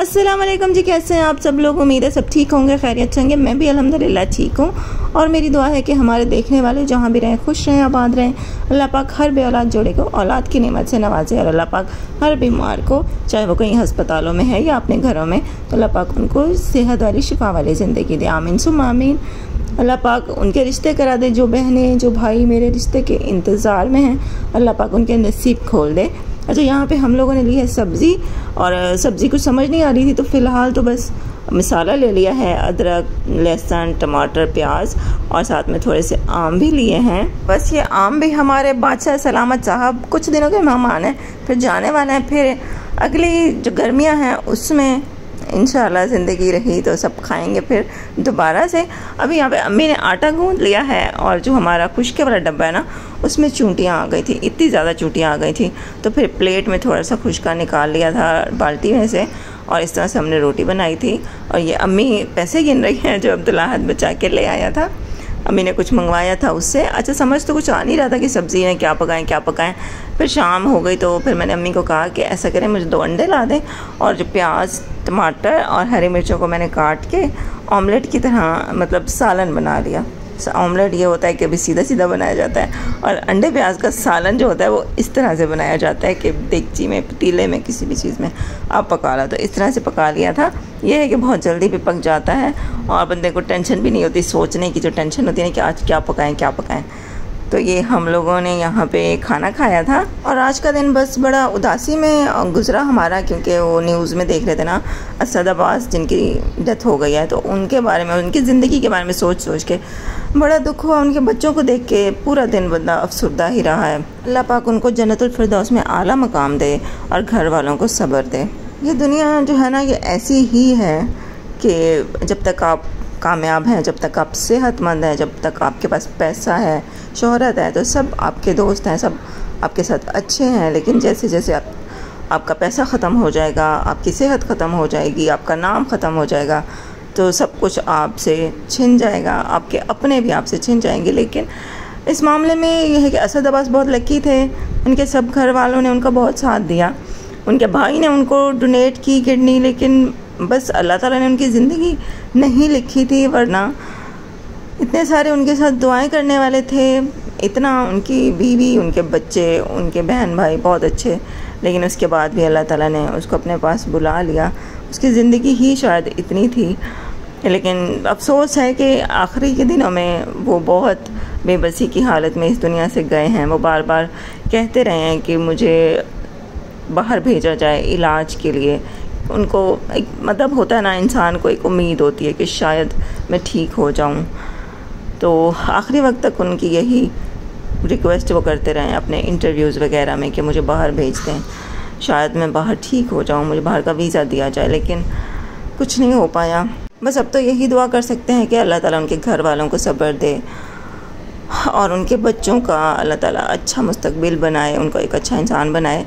अस्सलाम वालेकुम जी, कैसे हैं आप सब लोग। उम्मीद है सब ठीक होंगे, खैरियत से होंगे। मैं भी अल्हम्दुलिल्लाह ठीक हूँ और मेरी दुआ है कि हमारे देखने वाले जहाँ भी रहें खुश रहें, आबाद रहें। अल्लाह पाक हर बे औलाद जोड़े को औलाद की नेमत से नवाजे और अल्लाह पाक हर बीमार को, चाहे वो कहीं हस्पतालों में है या अपने घरों में, तो अल्लाह पाक उनको सेहत वाली शिफा वाली ज़िंदगी दे। आमीन सुम्मा आमीन। अल्लाह पाक उनके रिश्ते करा दे, जो बहनें जो भाई मेरे रिश्ते के इंतज़ार में हैं, अल्लाह पाक उनके नसीब खोल दे। अच्छा, यहाँ पे हम लोगों ने ली है सब्ज़ी, और सब्ज़ी कुछ समझ नहीं आ रही थी तो फ़िलहाल तो बस मसाला ले लिया है, अदरक लहसुन टमाटर प्याज, और साथ में थोड़े से आम भी लिए हैं। बस ये आम भी हमारे बादशाह सलामत साहब कुछ दिनों के मेहमान हैं, फिर जाने वाले हैं, फिर अगली जो गर्मियाँ हैं उसमें इंशाल्लाह ज़िंदगी रही तो सब खाएंगे फिर दोबारा से। अभी यहाँ पे अम्मी ने आटा गूंद लिया है, और जो हमारा खुश्के वाला डब्बा है ना, उसमें चूंटियाँ आ गई थी, इतनी ज़्यादा चूंटियाँ आ गई थी, तो फिर प्लेट में थोड़ा सा खुश्का निकाल लिया था बाल्टी में से, और इस तरह से हमने रोटी बनाई थी। और ये अम्मी पैसे गिन रही हैं जो अब्दुल्ला हाथ बचा के ले आया था। अम्मी ने कुछ मंगवाया था उससे। अच्छा, समझ तो कुछ आ नहीं रहा था कि सब्ज़ी में क्या पकाएं। फिर शाम हो गई तो फिर मैंने अम्मी को कहा कि ऐसा करें, मुझे 2 अंडे ला दें, और जो प्याज टमाटर और हरी मिर्चों को मैंने काट के ऑमलेट की तरह, मतलब सालन बना लिया। ऑमलेट ये होता है कि अभी सीधा सीधा बनाया जाता है, और अंडे प्याज का सालन जो होता है वो इस तरह से बनाया जाता है कि देगची में, पतीले में, किसी भी चीज़ में आप पका लो। तो इस तरह से पका लिया था। ये है कि बहुत जल्दी भी पक जाता है और बंदे को टेंशन भी नहीं होती, सोचने की जो टेंशन होती है कि आज क्या पकाएं। तो ये हम लोगों ने यहाँ पे खाना खाया था, और आज का दिन बस बड़ा उदासी में गुजरा हमारा, क्योंकि वो न्यूज़ में देख रहे थे ना, असद अब्बास जिनकी डेथ हो गई है, तो उनके बारे में, उनकी ज़िंदगी के बारे में सोच के बड़ा दुख हुआ। उनके बच्चों को देख के पूरा दिन बंदा अफसरदा ही रहा है। अल्लाह पाक उनको जन्नतुल फिरदौस में आला मकाम दे और घर वालों को सब्र दे। ये दुनिया जो है ना, ये ऐसी ही है कि जब तक आप कामयाब हैं, जब तक आप सेहतमंद हैं, जब तक आपके पास पैसा है, शोहरत है, तो सब आपके दोस्त हैं, सब आपके साथ अच्छे हैं। लेकिन जैसे जैसे आपका पैसा ख़त्म हो जाएगा, आपकी सेहत ख़त्म हो जाएगी, आपका नाम ख़त्म हो जाएगा, तो सब कुछ आपसे छिन जाएगा, आपके अपने भी आपसे छिन जाएंगे। लेकिन इस मामले में यह है कि असद अब्बास बहुत लकी थे, उनके सब घर वालों ने उनका बहुत साथ दिया। उनके भाई ने उनको डोनेट की किडनी, लेकिन बस अल्लाह ताला ने उनकी ज़िंदगी नहीं लिखी थी, वरना इतने सारे उनके साथ दुआएं करने वाले थे, इतना उनकी बीवी, उनके बच्चे, उनके बहन भाई बहुत अच्छे, लेकिन उसके बाद भी अल्लाह ताला ने उसको अपने पास बुला लिया। उसकी ज़िंदगी ही शायद इतनी थी, लेकिन अफसोस है कि आखिरी के दिनों में वो बहुत बेबसी की हालत में इस दुनिया से गए हैं। वो बार बार कहते रहे हैं कि मुझे बाहर भेजा जाए इलाज के लिए। उनको एक मतलब होता है ना, इंसान को एक उम्मीद होती है कि शायद मैं ठीक हो जाऊं, तो आखिरी वक्त तक उनकी यही रिक्वेस्ट वो करते रहे अपने इंटरव्यूज़ वगैरह में कि मुझे बाहर भेज दें, शायद मैं बाहर ठीक हो जाऊं, मुझे बाहर का वीज़ा दिया जाए। लेकिन कुछ नहीं हो पाया। बस अब तो यही दुआ कर सकते हैं कि अल्लाह ताला उनके घर वालों को सब्र दे और उनके बच्चों का अल्लाह ताला अच्छा मुस्तकबिल बनाए, उनको एक अच्छा इंसान बनाए,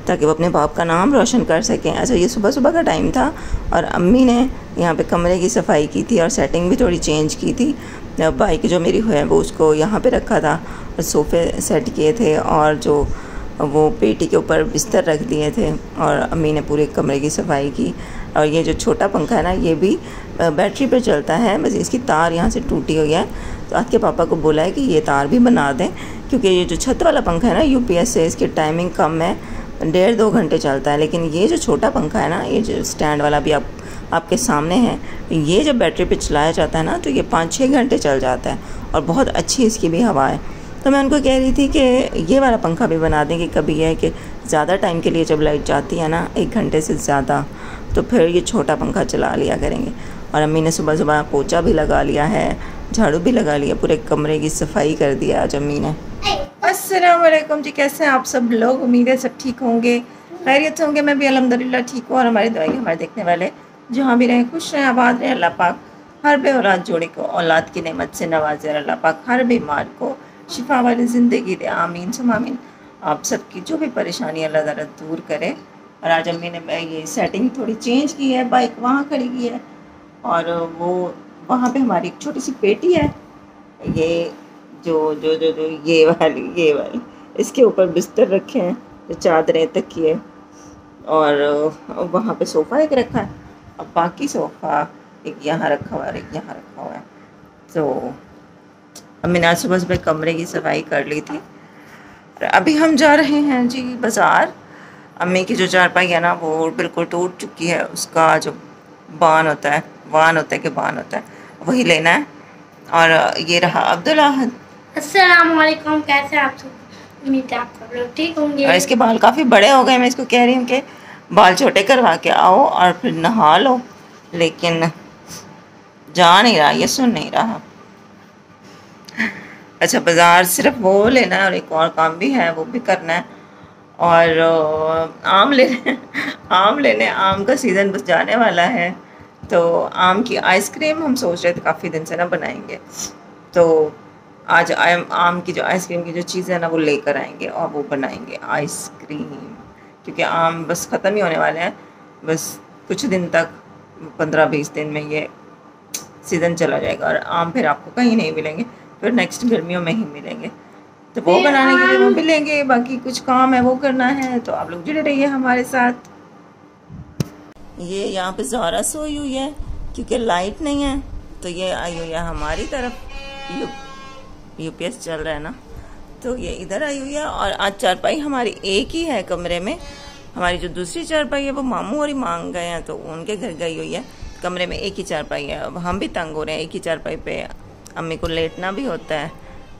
ताकि वो अपने बाप का नाम रोशन कर सकें। अच्छा, ये सुबह सुबह का टाइम था, और अम्मी ने यहाँ पे कमरे की सफाई की थी और सेटिंग भी थोड़ी चेंज की थी। बाइक जो मेरी है वो उसको यहाँ पे रखा था, और सोफ़े सेट किए थे, और जो वो पेटी के ऊपर बिस्तर रख दिए थे, और अम्मी ने पूरे कमरे की सफाई की। और ये जो छोटा पंखा है ना, ये भी बैटरी पर चलता है, बस इसकी तार यहाँ से टूटी हुई है, तो आज के पापा को बोला है कि ये तार भी बना दें, क्योंकि ये जो छत वाला पंखा है ना UPS से, इसकी टाइमिंग कम है, 1.5-2 घंटे चलता है। लेकिन ये जो छोटा पंखा है ना, ये जो स्टैंड वाला भी आपके सामने है, ये जब बैटरी पे चलाया जाता है ना, तो ये 5-6 घंटे चल जाता है, और बहुत अच्छी इसकी भी हवा है। तो मैं उनको कह रही थी कि ये वाला पंखा भी बना देंगे। कभी यह है कि ज़्यादा टाइम के लिए जब लाइट जाती है ना, 1 घंटे से ज़्यादा, तो फिर ये छोटा पंखा चला लिया करेंगे। और अम्मी ने सुबह सुबह पोछा भी लगा लिया है, झाड़ू भी लगा लिया, पूरे कमरे की सफाई कर दिया आज अम्मी ने। अस्सलाम वालेकुम जी, कैसे हैं आप सब लोग। उम्मीद है सब ठीक होंगे, खैरियत से होंगे। मैं भी अल्हम्दुलिल्लाह ठीक हूँ, और हमारी दुआएं हमारे देखने वाले जहाँ भी रहें खुश रहें, आबाद रहें। अल्लाह पाक हर बे औलाद जोड़े को औलाद की नेमत से नवाजे, और अल्लाह पाक हर बीमार को शिफा वाली ज़िंदगी दे। आमीन सुम्मा आमीन। आप सबकी जो भी परेशानी अल्लाह ताला दूर करे। और आज अम्मी ने ये सेटिंग थोड़ी चेंज की है, बाइक वहाँ खड़ी की है, और वो वहाँ पे हमारी एक छोटी सी पेटी है, ये जो ये वाली इसके ऊपर बिस्तर रखे हैं, जो चादरें तकिए, और वहाँ पे सोफ़ा एक रखा है, अब बाकी सोफ़ा एक यहाँ रखा हुआ है और एक यहाँ रखा हुआ है। तो अब मैंने आज सुबह सुबह कमरे की सफाई कर ली थी और अभी हम जा रहे हैं जी बाज़ार। अम्मी की जो चारपाई है ना वो बिल्कुल टूट चुकी है, उसका जो बान होता है वही लेना है। और ये रहा अब्दुल अहद। अस्सलाम वालेकुम, कैसे आप सब? उम्मीद है आप सब लोग ठीक होंगे। और इसके बाल काफ़ी बड़े हो गए, मैं इसको कह रही हूँ कि बाल छोटे करवा के आओ और फिर नहा लो, लेकिन जा नहीं रहा, ये सुन नहीं रहा। अच्छा, बाज़ार सिर्फ वो लेना है और एक और काम भी है, वो भी करना है। और आम लेने आम का सीज़न बस जाने वाला है, तो आम की आइसक्रीम हम सोच रहे थे काफ़ी दिन से ना बनाएंगे, तो आज आम की जो आइसक्रीम की जो चीज़ें हैं ना वो लेकर आएंगे और वो बनाएंगे आइसक्रीम, क्योंकि आम बस ख़त्म ही होने वाले हैं, बस कुछ दिन तक 15-20 दिन में ये सीज़न चला जाएगा और आम फिर आपको कहीं नहीं मिलेंगे, फिर नेक्स्ट गर्मियों में ही मिलेंगे। तो वो बनाने के लिए वो मिलेंगे, बाकी कुछ काम है वो करना है, तो आप लोग जुड़े रहिए हमारे साथ। ये यहाँ पे ज़ारा सोई हुई है क्योंकि लाइट नहीं है, तो ये आई हुई है हमारी तरफ, यूपीएस चल रहा है ना, तो ये इधर आई हुई है। और आज चारपाई हमारी एक ही है कमरे में, हमारी जो दूसरी चारपाई है वो मामू और ही मांग गए हैं, तो उनके घर गई हुई है। कमरे में एक ही चारपाई है, अब हम भी तंग हो रहे हैं, एक ही चारपाई पे अम्मी को लेटना भी होता है।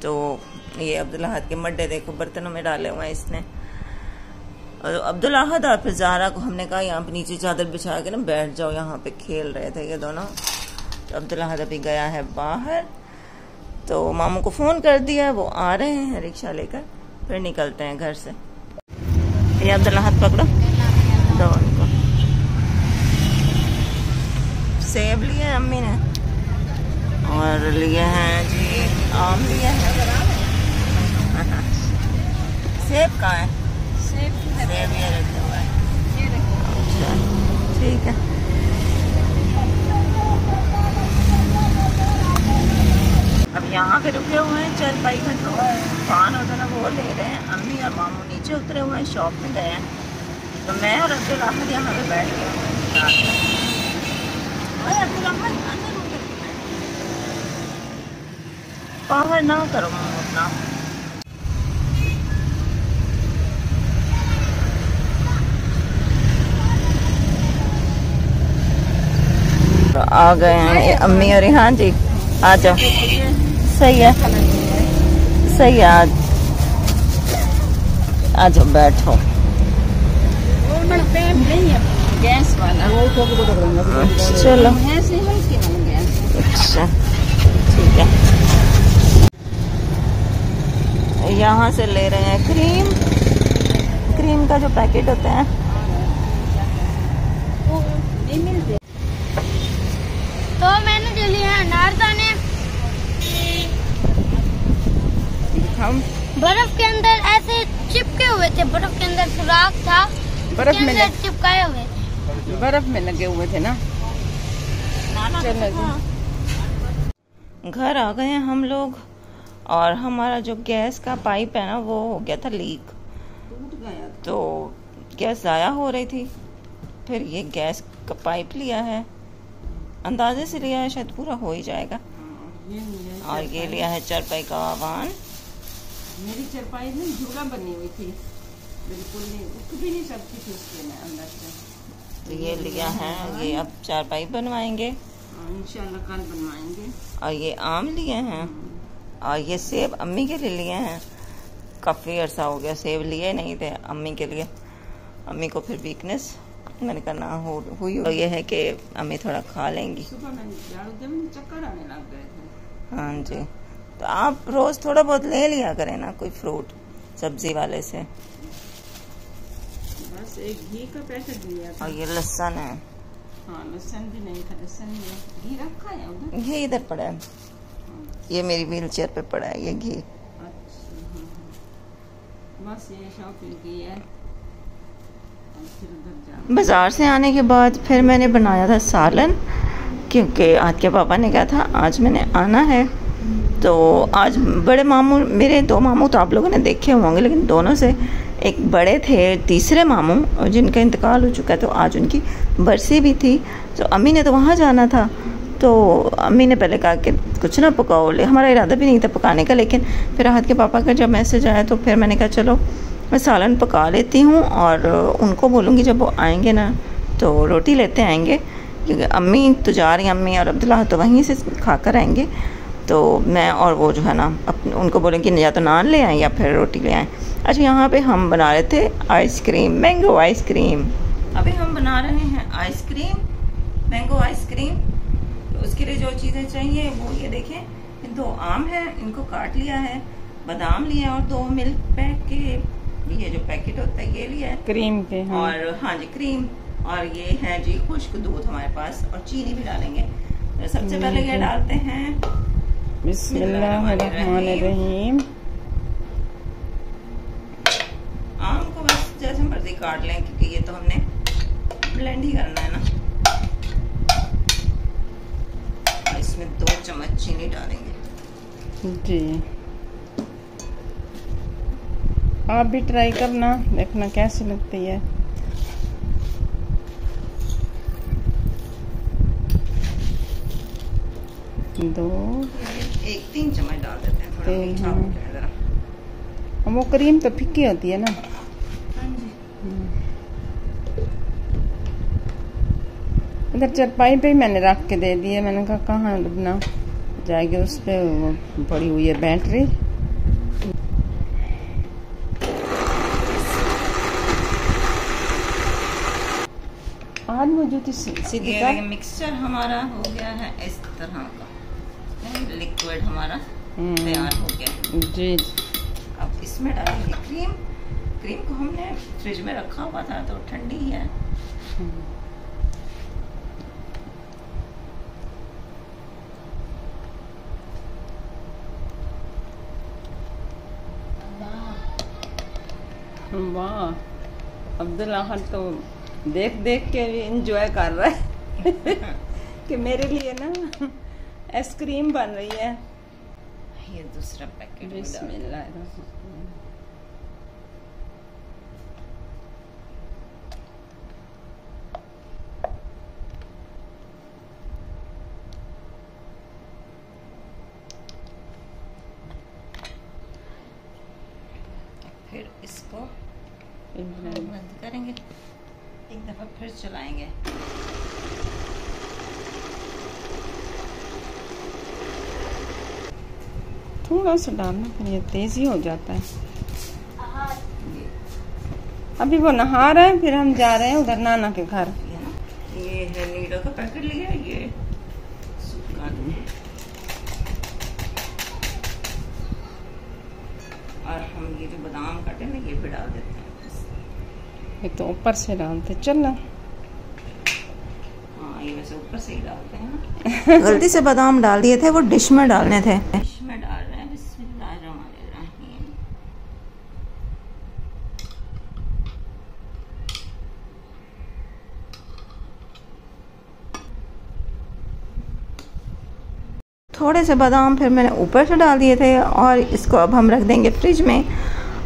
तो ये अब्दुल अहद के मड्डे देखो बर्तनों में डाले हुए हैं इसने। और अब्दुल अहद और फिर ज़ारा को हमने कहा यहाँ पे नीचे चादर बिछा के ना बैठ जाओ, यहाँ पे खेल रहे थे ये दोनों। तो अब्दुल अहद अभी गया है बाहर, तो मामू को फ़ोन कर दिया, वो आ रहे हैं रिक्शा लेकर, फिर निकलते हैं घर से। ये अब्दुल अहद पकड़ो दो उनको। सेब लिए अम्मी ने और लिए हैं जी आम लिए हैं। सेब कहाँ है? सेब ये रखा हुआ है। अच्छा ठीक है। अब यहाँ पे रुके हुए हैं, चारपाई का जो पान होता है ना वो ले रहे हैं। अम्मी और मामू नीचे उतरे हुए हैं, शॉप में गए हैं, तो मैं और अब्दुल अहमद यहाँ पे बैठ गए। पावर ना करो अपना। तो आ गए हैं अम्मी और हाँ जी, आ जाओ। सही है, सही है, आ जाओ बैठो। गैस वाला चलो अच्छा ठीक है। यहाँ से ले रहे हैं क्रीम का जो पैकेट होता है, तो मैंने जो लिया है अनारदाने। हम बर्फ के अंदर ऐसे चिपके हुए थे, बर्फ के अंदर सुराख था, बर्फ में चिपकाए हुए थे, बर्फ में लगे हुए थे ना। चलो घर आ गए हैं हम लोग, और हमारा जो गैस का पाइप है ना वो हो गया था लीक, तो गैस ज़ाया हो रही थी। फिर ये गैस का पाइप लिया है, अंदाजे से लिया है, शायद पूरा हो ही जाएगा। और ये लिया है चारपाई का आवान। मेरी चारपाई में झूला बनी हुई थी, बिल्कुल नहीं उठ भी नहीं सकती थी उसके में अंदर से। तो ये लिया है, ये अब चारपाई बनवाएंगे, इंशाल्लाह कल बनवाएंगे। और ये आम लिए हैं, और ये सेब अम्मी के लिए लिए हैं। काफ़ी अर्सा हो गया सेब लिए नहीं थे अम्मी के लिए, अम्मी को फिर वीकनेस मैंने कहा ना हुई। तो ये है कि अम्मी थोड़ा खा लेंगी। सुबह में चक्कर आने लग गए थे। हाँ जी, तो आप रोज़ थोड़ा बहुत ले लिया करें ना, कोई फ्रूट सब्जी वाले से। बस एक घी का पैकेट लिया था। और ये लहसुन है। हाँ लहसुन भी नहीं था, लहसुन भी। घी रखा है उधर? घी इधर पड़ा है, ये मेरी व्हील चेयर पे पड़ा है ये घी। अच्छा बस ये शॉपिंग की है। बाज़ार से आने के बाद फिर मैंने बनाया था सालन, क्योंकि आज के पापा ने कहा था आज मैंने आना है। तो आज बड़े मामू, मेरे दो मामू तो आप लोगों ने देखे होंगे, लेकिन दोनों से एक बड़े थे तीसरे मामू और जिनका इंतकाल हो चुका, तो आज उनकी बरसी भी थी, तो अम्मी ने तो वहाँ जाना था। तो अम्मी ने पहले कहा कि कुछ ना पकाओ, हमारा इरादा भी नहीं था पकाने का, लेकिन फिर राहत के पापा का जब मैसेज आया तो फिर मैंने कहा चलो मैं सालन पका लेती हूँ और उनको बोलूँगी जब वो आएंगे ना तो रोटी लेते आएंगे, क्योंकि अम्मी तो जा रही हैं, अम्मी और अब्दुल्ला तो वहीं से खा कर आएंगे। तो मैं और वो जो है ना उनको बोलेंगे या तो नान ले आएँ या फिर रोटी ले आएँ। अच्छा, यहाँ पे हम बना रहे थे आइसक्रीम, मैंगो आइसक्रीम। अभी हम बना रहे हैं आइसक्रीम, मैंगो आइसक्रीम। तो उसके लिए जो चीज़ें चाहिए वो ये देखें, 2 आम है, इनको काट लिया है, बादाम लिया और 2 मिल्क पैक के ये जो पैकेट होता है ये लिया है क्रीम के। हाँ। और हाँ जी क्रीम, और ये है जी खुश्क दूध हमारे पास, और चीनी भी डालेंगे। तो सबसे पहले ये डालते हैं बिस्मिल्लाहिर्रहमानिर्रहीम। आम को बस जैसे मर्जी काट लें, क्योंकि ये तो हमने ब्लेंड ही करना है ना। और इसमें 2 चम्मच चीनी डालेंगे जी। आप भी ट्राई करना, देखना कैसी लगती है। दो 1-3 चम्मच डाल देते हैं, थोड़ा मीठा हो जाए जरा। वो क्रीम तो फिक्की होती है ना। हाँ जी। इधर चरपाई पे ही मैंने रख के दे दिए, मैंने कहा कहाँ डूबना जाएगी, उस पे वो पड़ी हुई है बैटरी। आज मौजूद सीधी का मिक्सचर हमारा हो गया है इस तरह का, लिक्विड हमारा तैयार हो गया जी। अब इसमें डालेंगे क्रीम। क्रीम को हमने फ्रिज में रखा हुआ था तो ठंडी है। वाह, अब्दुल्ला तो देख देख के एंजॉय कर रहा है कि मेरे लिए ना आइसक्रीम बन रही है। ये दूसरा पैकेट बिस्मिल्लाह। फिर इसको बंद करेंगे, एक दफा फिर चलाएंगे। थोड़ा सा डालना, फिर ये तेजी हो जाता है। अभी वो नहा रहे हैं, फिर हम जा रहे हैं उधर नाना के घर। ये है नीडो का पैकेट लिया, ये सूखा और हम ये जो बादाम काटे ना ये भी डाल देते हैं। ये तो ऊपर से डालते चलना। हाँ, ये वैसे ऊपर से ही डालते हैं ना। गलती से बादाम डाल दिए थे, वो डिश में डालने थे। डिश में डाल रहे हैं। बिस्मिल्लाहिर्रहमानिर्रहीम। थोड़े से बादाम फिर मैंने ऊपर से डाल दिए थे और इसको अब हम रख देंगे फ्रिज में।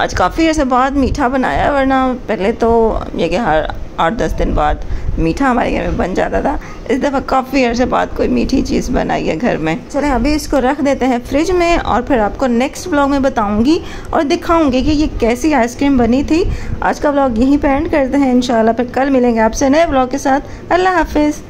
आज काफ़ी अर्से बाद मीठा बनाया, वरना पहले तो ये कि हर 8-10 दिन बाद मीठा हमारे घर में बन जाता था। इस दफ़ा काफ़ी अर्से बाद कोई मीठी चीज़ बनाई है घर में। चलें अभी इसको रख देते हैं फ्रिज में और फिर आपको नेक्स्ट व्लॉग में बताऊंगी और दिखाऊंगी कि ये कैसी आइसक्रीम बनी थी। आज का व्लॉग यहीं पे एंड करते हैं। इंशाल्लाह फिर कल मिलेंगे आपसे नए व्लॉग के साथ। अल्लाह हाफिज़।